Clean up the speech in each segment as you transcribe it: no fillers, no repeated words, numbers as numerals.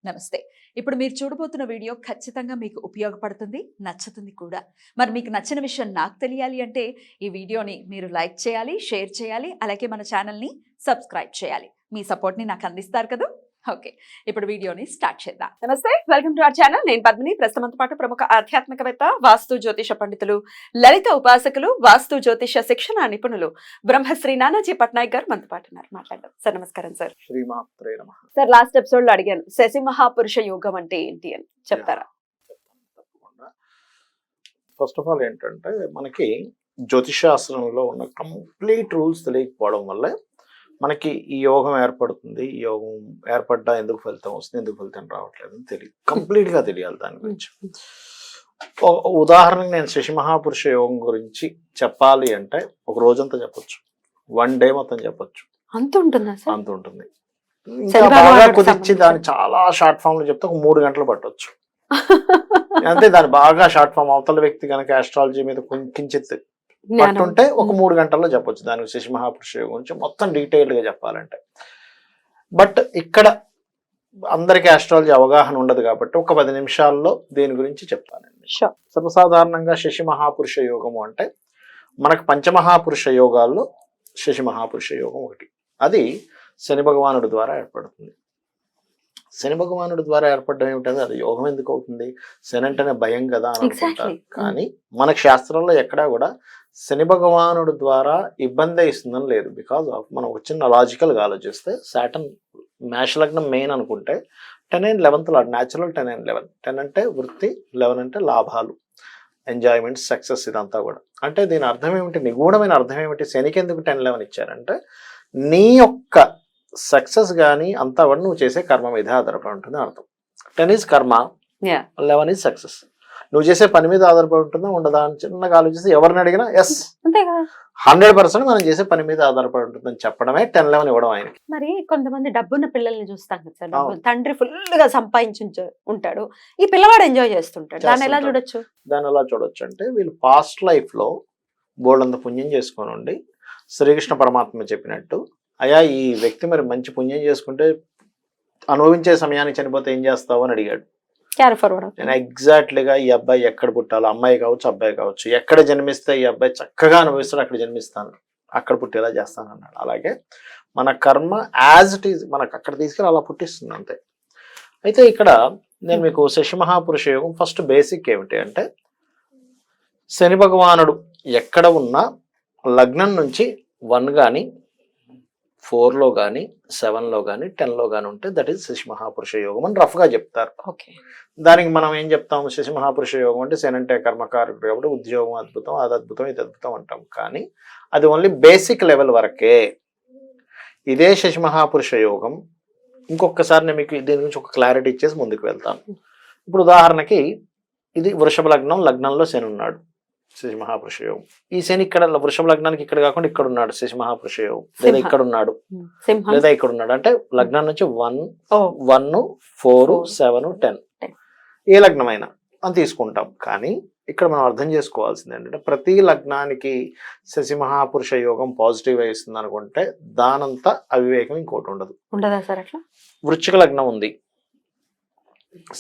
నమస్తే. ఇప్పుడు మీరు చూడబోతున్న వీడియో ఖచ్చితంగా మీకు ఉపయోగపడుతుంది, నచ్చుతుంది కూడా. మరి మీకు నచ్చిన విషయం నాకు తెలియాలి అంటే ఈ వీడియోని మీరు లైక్ చేయాలి, షేర్ చేయాలి, అలాగే మన ఛానల్‌ని సబ్స్క్రైబ్ చేయాలి. మీ సపోర్ట్‌ని నాకు అందిస్తారు కదా! ఓకే. ఇప్పుడు వీడియోని స్టార్ట్ చేద్దాం. నమస్తే. Welcome to our channel. నేను పద్మిని. ప్రస్తుతంతో పాటు ప్రముఖ ఆధ్యాత్మికవేత్త, వాస్తు జ్యోతిష పండితులు, లలిత ఉపాసకులు, వాస్తు జ్యోతిష శిక్షణ నిపుణులు బ్రహ్మశ్రీ నానాజీ పట్నాయక్ గారు మనతో పాటు ఉన్నారు. మాట్లాడదాం. సార్ నమస్కారం సార్. శ్రీమాత్రే నమః. సార్ లాస్ట్ ఎపిసోడ్ లో అడిగాను శశి మహాపురుష యోగం అంటే ఏంటి అని చెప్తారా? తప్పకుండా. ఫస్ట్ ఆఫ్ ఆల్ ఏంటంటే మనకి జ్యోతిషాస్త్రంలో ఉన్న కంప్లీట్ రూల్స్ తెలియకపోవడం వల్ల మనకి ఈ యోగం ఏర్పడుతుంది, ఈ యోగం ఏర్పడ్డా ఎందుకు ఫలితం వస్తుంది, ఎందుకు ఫలితం రావట్లేదు అని తెలియదు. కంప్లీట్ గా తెలియాలి దాని గురించి. ఉదాహరణకు నేను శశి మహాపురుష యోగం గురించి చెప్పాలి అంటే ఒక రోజంతా చెప్పొచ్చు, 1 డే మొత్తం చెప్పొచ్చు. అంత ఉంటుందా సార్? అంత ఉంటుంది. ఇంకా బాగా కుదిర్చి దాన్ని చాలా షార్ట్ ఫామ్ లో చెప్తే ఒక 3 గంటలు పట్టొచ్చు. అంతే. దాని బాగా షార్ట్ ఫామ్ అవతల వ్యక్తి కనుక ఆస్ట్రాలజీ మీద కించిత్ పట్టుంటే ఒక 3 గంటల్లో చెప్పొచ్చు దాని శశి మహాపురుష యోగం గురించి మొత్తం డీటెయిల్డ్ గా చెప్పాలంటే. బట్ ఇక్కడ అందరికి ఆస్ట్రాలజీ అవగాహన ఉండదు కాబట్టి ఒక 10 నిమిషాల్లో దీని గురించి చెప్తానండి. సర్వసాధారణంగా శశి మహాపురుష యోగము అంటే మనకు పంచమహాపురుష యోగాల్లో శశి మహాపురుష యోగం ఒకటి. అది శని భగవానుడి ద్వారా ఏర్పడుతుంది. శని భగవానుడి ద్వారా ఏర్పడడం ఏమిటంటే అది యోగం ఎందుకు అవుతుంది? శని అంటేనే భయం కదా అని అనుకుంటారు. కానీ మన శాస్త్రంలో ఎక్కడా కూడా శని భగవానుడి ద్వారా ఇబ్బంది ఇస్తుందని లేదు. బికాజ్ ఆఫ్ మనం ఒక చిన్న లాజికల్గా ఆలోచిస్తే సాటర్న్ మేష లగ్నం మెయిన్ అనుకుంటే 10 and 11th lord, natural 10 and 11. 10 అంటే వృత్తి, 11 అంటే లాభాలు, ఎంజాయ్మెంట్, సక్సెస్. ఇదంతా కూడా అంటే దీని అర్థం ఏమిటి? నిగూఢమైన అర్థం ఏమిటి? శనికి ఎందుకు 10, 11 ఇచ్చారంటే నీ యొక్క సక్సెస్ కానీ అంతా కూడా నువ్వు చేసే కర్మ మీద ఆధారపడి ఉంటుంది అర్థం. 10 is కర్మ, 11 is సక్సెస్. నువ్వు చేసే పని మీద ఆధారపడి ఉంటుందా ఉండదా అని చిన్నగా ఆలోచిస్తే ఎవరిని అడిగినా ఎస్ 100% మనం చేసే పని మీద ఆధారపడి ఉంటుందని చెప్పడమే 10, 11 ఇవ్వడం ఆయనకి. మరి కొంతమంది డబ్బున్న పిల్లల్ని చూస్తాం కదా సార్, తండ్రి ఫుల్ గా సంపాదించి ఉంటాడు, ఈ పిల్లవాడు ఎంజాయ్ చేస్తుంటాడు, దాన్ని ఎలా చూడొచ్చు? దాన్ని ఎలా చూడొచ్చు అంటే వీళ్ళు పాస్ట్ లైఫ్ లో బోల్డంత పుణ్యం చేసుకొని ఉండి శ్రీకృష్ణ పరమాత్మ చెప్పినట్టు, అయ్యా ఈ వ్యక్తి మరి మంచి పుణ్యం చేసుకుంటే అనుభవించే సమయానికి చనిపోతే ఏం చేస్తావు అని అడిగాడు. నేను ఎగ్జాక్ట్లీగా ఈ అబ్బాయి ఎక్కడ పుట్టాలో, అమ్మాయి కావచ్చు అబ్బాయి కావచ్చు, ఎక్కడ జన్మిస్తే ఈ అబ్బాయి చక్కగా అనుభవిస్తాడు అక్కడ జన్మిస్తాను, అక్కడ పుట్టేలా చేస్తాను అన్నాడు. అలాగే మన కర్మ యాజ్ ఇట్ ఈజ్ మనకు అక్కడ తీసుకెళ్ళి అలా పుట్టిస్తుంది అంతే. అయితే ఇక్కడ నేను మీకు శశి మహాపురుష యోగం ఫస్ట్ బేసిక్ ఏమిటి అంటే శని భగవానుడు ఎక్కడ ఉన్నా లగ్నం నుంచి 1 కానీ 4లో కానీ 7లో కానీ 10లో కానీ ఉంటే దట్ ఈస్ శశి మహాపురుష యోగం అని రఫ్గా చెప్తారు. దానికి మనం ఏం చెప్తాము? శశి మహాపురుష యోగం అంటే శని అంటే కర్మకారకుడు కాబట్టి ఉద్యోగం అద్భుతం, అది అద్భుతం, ఇది అద్భుతం అంటాం. కానీ అది ఓన్లీ బేసిక్ లెవెల్ వరకే. ఇదే శశి మహాపురుష యోగం ఇంకొకసారి నేను మీకు దీని గురించి ఒక క్లారిటీ ఇచ్చేసి ముందుకు వెళ్తాను. ఇప్పుడు ఉదాహరణకి ఇది వృషభ లగ్నం, లగ్నంలో శని ఉన్నాడు, శశి మహాపురుష యోగం. ఈ శని ఇక్కడ వృషభ లగ్నానికి ఇక్కడ కాకుండా ఇక్కడ ఉన్నాడు, శశి మహాపురుష యోగం. లేదా ఇక్కడ ఉన్నాడు, లేదా ఇక్కడ ఉన్నాడు, అంటే లగ్నం నుంచి 1, 4, 7, 10 ఏ లగ్నమైనా అని తీసుకుంటాం. కానీ ఇక్కడ మనం అర్థం చేసుకోవాల్సింది ఏంటంటే ప్రతి లగ్నానికి శశి మహాపురుష యోగం పాజిటివ్ ఇస్తుంది అనుకుంటే దానంతా అవివేకం ఇంకోటి ఉండదు. వృశ్చిక లగ్నం ఉంది,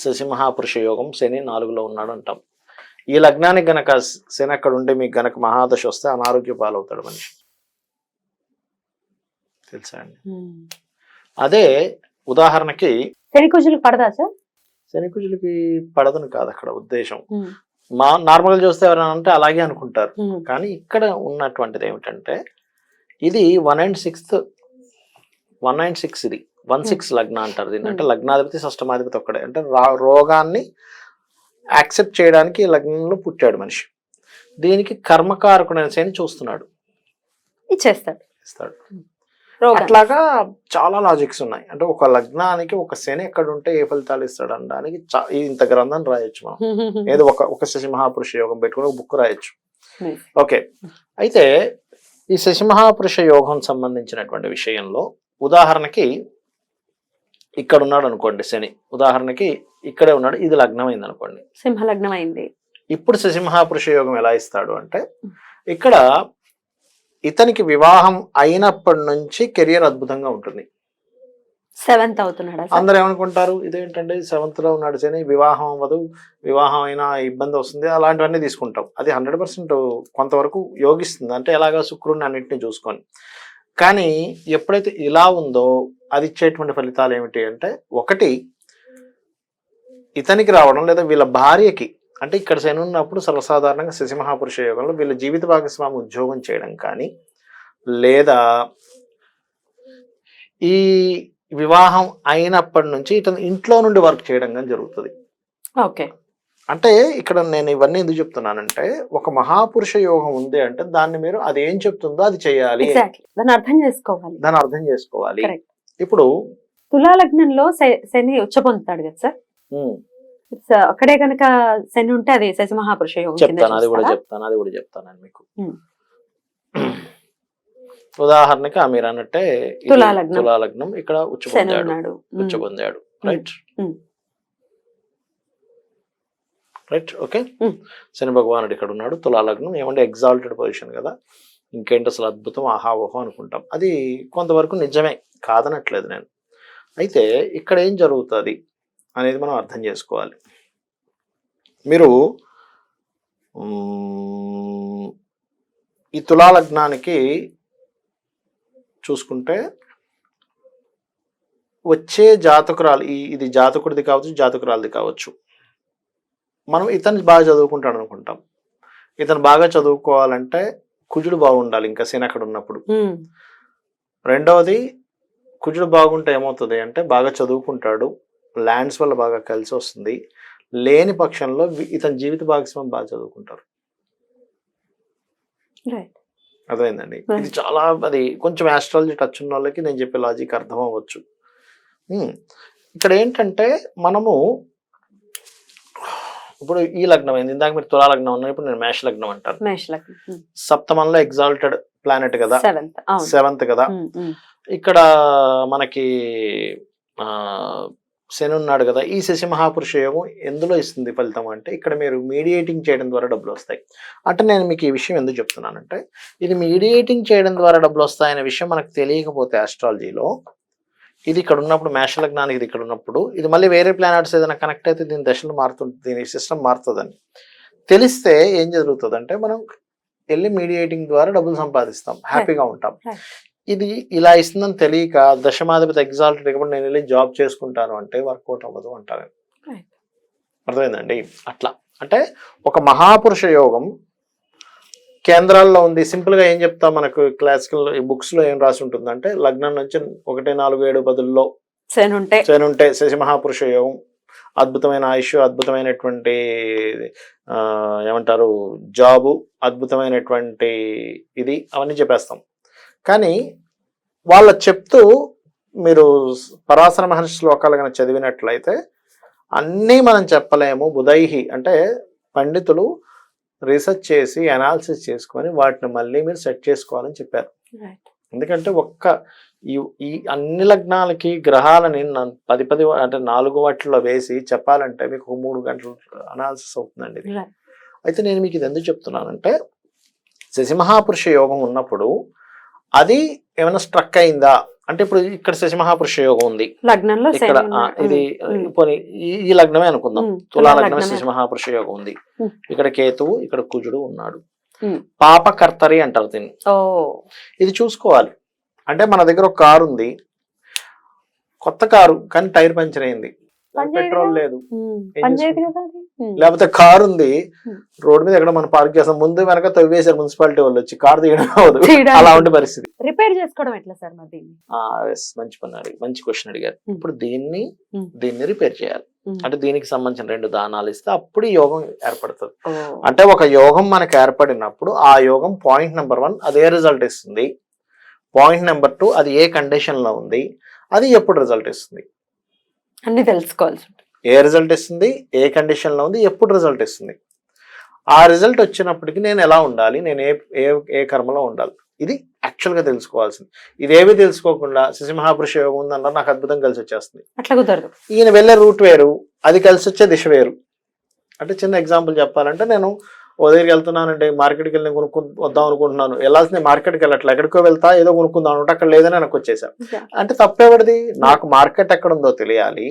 శశి మహాపురుష యోగం, శని 4లో ఉన్నాడు అంటాం. ఈ లగ్నానికి గనక శని అక్కడ ఉంటే మీకు గనక మహాదశ వస్తే అనారోగ్య పాలవుతాడు మనిషి, తెలుసా అండి? అదే ఉదాహరణకి శనికుజులకు పడదా సార్? శనికుజులకి పడదని కాదు అక్కడ ఉద్దేశం. నార్మల్ చూస్తే ఎవరైనా అంటే అలాగే అనుకుంటారు. కానీ ఇక్కడ ఉన్నటువంటిది ఏమిటంటే ఇది 1 and 6, 1 and 6 ఇది 1-6 లగ్న అంటారు దీన్ని. అంటే లగ్నాధిపతి షష్టమాధిపతి ఒక్కడే. అంటే రోగాన్ని యాక్సెప్ట్ చేయడానికి లగ్నంలో పుట్టాడు మనిషి. దీనికి కర్మకారకుడైన శని చూస్తున్నాడు, ఇస్తాడు. అట్లాగా చాలా లాజిక్స్ ఉన్నాయి. అంటే ఒక లగ్నానికి ఒక శని ఎక్కడ ఉంటే ఏ ఫలితాలు ఇస్తాడు అనడానికి ఇంత గ్రంథం రాయొచ్చు మనం. ఏదో ఒక శశి మహాపురుష యోగం పెట్టుకుని ఒక బుక్ రాయొచ్చు. ఓకే. అయితే ఈ శశి మహాపురుష యోగం సంబంధించినటువంటి విషయంలో ఉదాహరణకి ఇక్కడ ఉన్నాడు అనుకోండి శని, ఉదాహరణకి ఇక్కడే ఉన్నాడు, ఇది లగ్నం అయింది అనుకోండి, సింహ లగ్నం అయింది. ఇప్పుడు శశి మహాపురుష యోగం ఎలా ఇస్తాడు అంటే ఇక్కడ ఇతనికి వివాహం అయినప్పటి నుంచి కెరియర్ అద్భుతంగా ఉంటుంది. 7th అవుతున్నాడా sir? అందరు ఏమనుకుంటారు, ఇదేంటంటే 7th లో ఉన్నాడు శని, వివాహం అవ్వదు, వివాహం అయినా ఇబ్బంది వస్తుంది, అలాంటివన్నీ తీసుకుంటాం. అది 100% కొంతవరకు యోగిస్తుంది, అంటే ఎలాగా శుక్రుడిని అన్నింటినీ చూసుకొని. కానీ ఎప్పుడైతే ఇలా ఉందో అది ఇచ్చేటువంటి ఫలితాలు ఏమిటి అంటే, ఒకటి ఇతనికి రావడం లేదా వీళ్ళ భార్యకి, అంటే ఇక్కడ శని ఉన్నప్పుడు సర్వసాధారణంగా శశిమహాపురుష యోగంలో వీళ్ళ జీవిత భాగస్వామి ఉద్యోగం చేయడం కానీ, లేదా ఈ వివాహం అయినప్పటి నుంచి ఇతను ఇంట్లో నుండి వర్క్ చేయడం కానీ జరుగుతుంది. ఓకే. అంటే ఇక్కడ నేను ఇవన్నీ ఎందుకు చెప్తున్నానంటే, ఒక మహాపురుష యోగం ఉంది అంటే దాన్ని మీరు అది ఏం చెప్తుందో అది చేయాలి, దాన్ని అర్థం చేసుకోవాలి. దాన్ని అర్థం చేసుకోవాలి. Correct. ఇప్పుడు తులా లగ్నంలో శని ఉచ్చ పొందుతాడు కదా సార్, అక్కడే కనుక శని ఉంటే అది శశి మహాపురుష యోగం కింద చెప్తాను, అది కూడా చూస్తారా? చెప్తాను మీకు. ఉదాహరణకి మీరు అన్నట్టే ఇది తులా లగ్నం. తులా లగ్నం, ఇక్కడ ఉచ్చ శని పొందాడు, ఉన్నాడు. ఉచ్చ పొందాడు, రైట్ రైట్, ఓకే. శని భగవానుడు ఇక్కడ ఉన్నాడు, తులా లగ్నం, ఏమంటే ఎగ్జాల్టెడ్ పొజిషన్ కదా, ఇంకేంటి అసలు అద్భుతం, ఆహావోహం అనుకుంటాం. అది కొంతవరకు నిజమే, కాదనట్లేదు నేను. అయితే ఇక్కడ ఏం జరుగుతుంది అనేది మనం అర్థం చేసుకోవాలి. మీరు ఈ తులా లగ్నానికి చూసుకుంటే వచ్చే జాతకురాలు, ఇది జాతకుడిది కావచ్చు, జాతకురాలది కావచ్చు. మనం ఇతను బాగా చదువుకుంటాడు అనుకుంటాం, ఇతను బాగా చదువుకోవాలంటే కుజుడు బాగుండాలి, ఇంకా శని అక్కడ ఉన్నప్పుడు. రెండవది, కుజుడు బాగుంటే ఏమవుతుంది అంటే బాగా చదువుకుంటాడు, ల్యాండ్స్ వల్ల బాగా కలిసి వస్తుంది. లేని పక్షంలో ఇతని జీవిత భాగస్వామి బాగా చదువుకుంటారు. అర్థమైందండి? ఇది చాలా, అది కొంచెం ఆస్ట్రాలజీ టచ్ ఉన్న వాళ్ళకి నేను చెప్పే లాజిక్ అర్థం అవ్వచ్చు. ఇక్కడ ఏంటంటే మనము ఇప్పుడు ఈ లగ్నం అయింది, ఇందాక మీరు తులా లగ్నం ఉన్నారు, ఇప్పుడు నేను మేష లగ్నం అంటాను. సప్తమంలో ఎగ్జాల్టెడ్ ప్లానెట్ కదా, 7th కదా. ఇక్కడ మనకి శని ఉన్నాడు కదా. ఈ శశి మహాపురుష యోగం ఎందులో ఇస్తుంది ఫలితం అంటే, ఇక్కడ మీరు మీడియేటింగ్ చేయడం ద్వారా డబ్బులు వస్తాయి. అంటే నేను మీకు ఈ విషయం ఎందుకు చెప్తున్నానంటే, ఇది మీడియేటింగ్ చేయడం ద్వారా డబ్బులు వస్తాయనే విషయం మనకు తెలియకపోతే ఆస్ట్రాలజీలో, ఇది ఇక్కడ ఉన్నప్పుడు మేష లగ్నానికి ఇది ఇక్కడ ఉన్నప్పుడు, ఇది మళ్ళీ వేరే ప్లానెట్స్ ఏదైనా కనెక్ట్ అయితే దీని దశలు మారుతుంది, దీని సిస్టమ్ మారుతుందని తెలిస్తే ఏం జరుగుతుందంటే, మనం వెళ్ళి మీడియేటింగ్ ద్వారా డబ్బులు సంపాదిస్తాం, హ్యాపీగా ఉంటాం. ఇది ఇలా ఇస్తుందని తెలియక దశమాధిపతి ఎగ్జాల్టెడ్ ఇప్పుడు నేను వెళ్ళి జాబ్ చేసుకుంటాను అంటే వర్కౌట్ అవ్వదు అంటారు. అర్థమైందండి? అట్లా అంటే ఒక మహాపురుష యోగం కేంద్రాల్లో ఉంది. సింపుల్ గా ఏం చెప్తాం, మనకు క్లాసికల్ బుక్స్ లో ఏం రాసి ఉంటుందంటే, లగ్నం నుంచి 1, 4, 7, 10లో శని ఉంటే శశి మహాపురుష యోగం, అద్భుతమైన ఆయుష్, అద్భుతమైనటువంటి ఏమంటారు జాబు, అద్భుతమైనటువంటి ఇది, అవన్నీ చెప్పేస్తాం. కానీ వాళ్ళ చెప్తూ మీరు పరాశర మహర్షి శ్లోకాలు కనుక చదివినట్లయితే అన్నీ మనం చెప్పలేము. బుధైహి అంటే పండితులు రీసెర్చ్ చేసి అనాలిసిస్ చేసుకొని వాటిని మళ్ళీ మీరు సెట్ చేసుకోవాలని చెప్పారు. ఎందుకంటే ఈ అన్ని లగ్నాలకి గ్రహాలని 10 అంటే 4 వాటిల్లో వేసి చెప్పాలంటే మీకు 3 గంటలు అనాలిసిస్ అవుతుందండి ఇది. అయితే నేను మీకు ఇది ఎందుకు చెప్తున్నానంటే, శశి మహాపురుష యోగం ఉన్నప్పుడు అది ఏమైనా స్ట్రక్ అయిందా అంటే, ఇప్పుడు ఇక్కడ శశి మహాపురుష యోగం ఉంది లగ్నంలో, ఇక్కడ ఇది ఈ లగ్నమే అనుకుందాం, తులా లగ్నం శశి మహాపురుష యోగం ఉంది, ఇక్కడ కేతువు, ఇక్కడ కుజుడు ఉన్నాడు. పాపకర్తరి అంటారు దీన్ని. ఇది చూసుకోవాలి. అంటే మన దగ్గర ఒక కారు ఉంది, కొత్త కారు, కానీ టైర్ పంచర్ అయింది, పెట్రోల్ లేదు, లేకపోతే కారు ఉంది రోడ్ మీద ఎక్కడ మనం పార్క్ చేస్తాం, ముందు వెనక తవ్వేశారు మున్సిపాలిటీ వాళ్ళు వచ్చి, కారు తీయడం అవ్వదు, అలా ఉండే పరిస్థితి. రిపేర్ చేసుకోవడం ఎట్లా సార్? మంచి పని అడిగి, మంచి క్వశ్చన్ అడిగారు. ఇప్పుడు దీన్ని రిపేర్ చేయాలి. అంటే దీనికి సంబంధించిన 2 దానాలు ఇస్తే అప్పుడు ఈ యోగం ఏర్పడుతుంది. అంటే ఒక యోగం మనకు ఏర్పడినప్పుడు ఆ యోగం పాయింట్ నెంబర్ 1 అదే రిజల్ట్ ఇస్తుంది, పాయింట్ నెంబర్ 2 అది ఏ కండిషన్ లో ఉంది, అది ఎప్పుడు రిజల్ట్ ఇస్తుంది అన్ని తెలుసుకోవాల్సి ఉంటుంది. ఏ రిజల్ట్ ఇస్తుంది, ఏ కండిషన్ లో ఉంది, ఎప్పుడు రిజల్ట్ ఇస్తుంది. ఆ రిజల్ట్ వచ్చినప్పటికీ నేను ఎలా ఉండాలి, నేను ఏ కర్మలో ఉండాలి, ఇది యాక్చువల్ గా తెలుసుకోవాల్సింది. ఇదేవి తెలుసుకోకుండా శశి మహాపురుష యోగం ఉందన్నారు, నాకు అద్భుతం కలిసి వచ్చేస్తుంది, అట్లా కుదరదు. ఈయన వెళ్ళే రూట్ వేరు, అది కలిసి వచ్చే దిశ వేరు. అంటే చిన్న ఎగ్జాంపుల్ చెప్పాలంటే, నేను ఓ దగ్గరికి వెళ్తున్నానండి, మార్కెట్కి వెళ్ళి వద్దాం అనుకుంటున్నాను, వెళ్ళాల్సింది మార్కెట్కి వెళ్ళట్లే, ఎక్కడికో వెళ్తా ఏదో కొనుక్కుందాం అనుకుంటే అక్కడ లేదని నాకు వచ్చేసాం. అంటే తప్పేవాడిది, నాకు మార్కెట్ ఎక్కడ ఉందో తెలియాలి,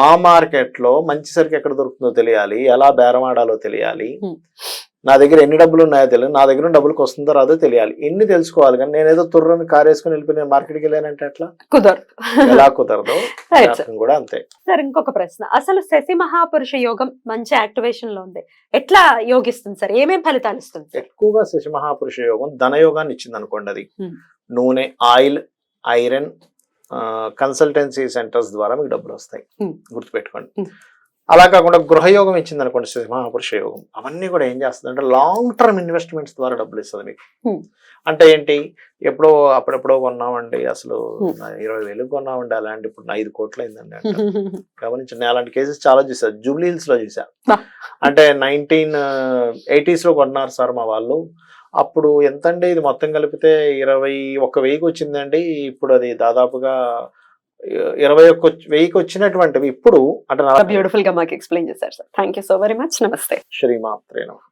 ఆ మార్కెట్ లో మంచి సరికి ఎక్కడ దొరుకుతుందో తెలియాలి, ఎలా బేరం ఆడాలో తెలియాలి, నా దగ్గర ఎన్ని డబ్బులు ఉన్నాయో తెలియదు, నా దగ్గర డబ్బులకు వస్తుందో రాదో తెలియాలి, ఎన్ని తెలుసుకోవాలి. కానీ నేనేదో తుర్రని కార్ వేసుకుని వెళ్ళిపోయి నేను మార్కెట్కి వెళ్ళానంటే ఎట్లా కుదరదు. ఎలా కుదరదు, కూడా అంతే. సార్ ఇంకొక ప్రశ్న, అసలు శశి మహాపురుష యోగం మంచి యాక్టివేషన్ లో ఉంది, ఎట్లా యోగిస్తుంది సార్, ఏమేం ఫలితాలు ఇస్తుంది సార్? ఎక్కువగా శశి మహాపురుష యోగం ధనయోగాన్ని ఇచ్చింది అనుకోండి. అది నూనె, ఆయిల్, ఐరన్, కన్సల్టెన్సీ సెంటర్స్ ద్వారా మీకు డబ్బులు వస్తాయి, గుర్తుపెట్టుకోండి. అలా కాకుండా గృహయోగం ఇచ్చింది అనుకోండి శశి మహాపురుష యోగం, అవన్నీ కూడా ఏం చేస్తుంది అంటే లాంగ్ టర్మ్ ఇన్వెస్ట్మెంట్స్ ద్వారా డబ్బులు ఇస్తుంది మీకు. అంటే ఏంటి, ఎప్పుడో అప్పుడెప్పుడో కొన్నామండి, అసలు 20,000 కొన్నామండి, అలాంటి ఇప్పుడు 5 కోట్లు అయిందండి అంటే గమనించండి. అలాంటి కేసెస్ చాలా చూసా, జూబ్లీ హిల్స్ లో చూసా. అంటే 1980s లో కొన్నారు సార్ మా వాళ్ళు, అప్పుడు ఎంతండి ఇది మొత్తం కలిపితే 21,000 వచ్చిందండి, ఇప్పుడు అది దాదాపుగా 21,000 వచ్చినటువంటివి ఇప్పుడు అంటే బ్యూటిఫుల్ గా మాకు ఎక్స్ప్లెయిన్ చేశారు sir. Thank you so very much. నమస్తే. శ్రీమాత్రే నమః.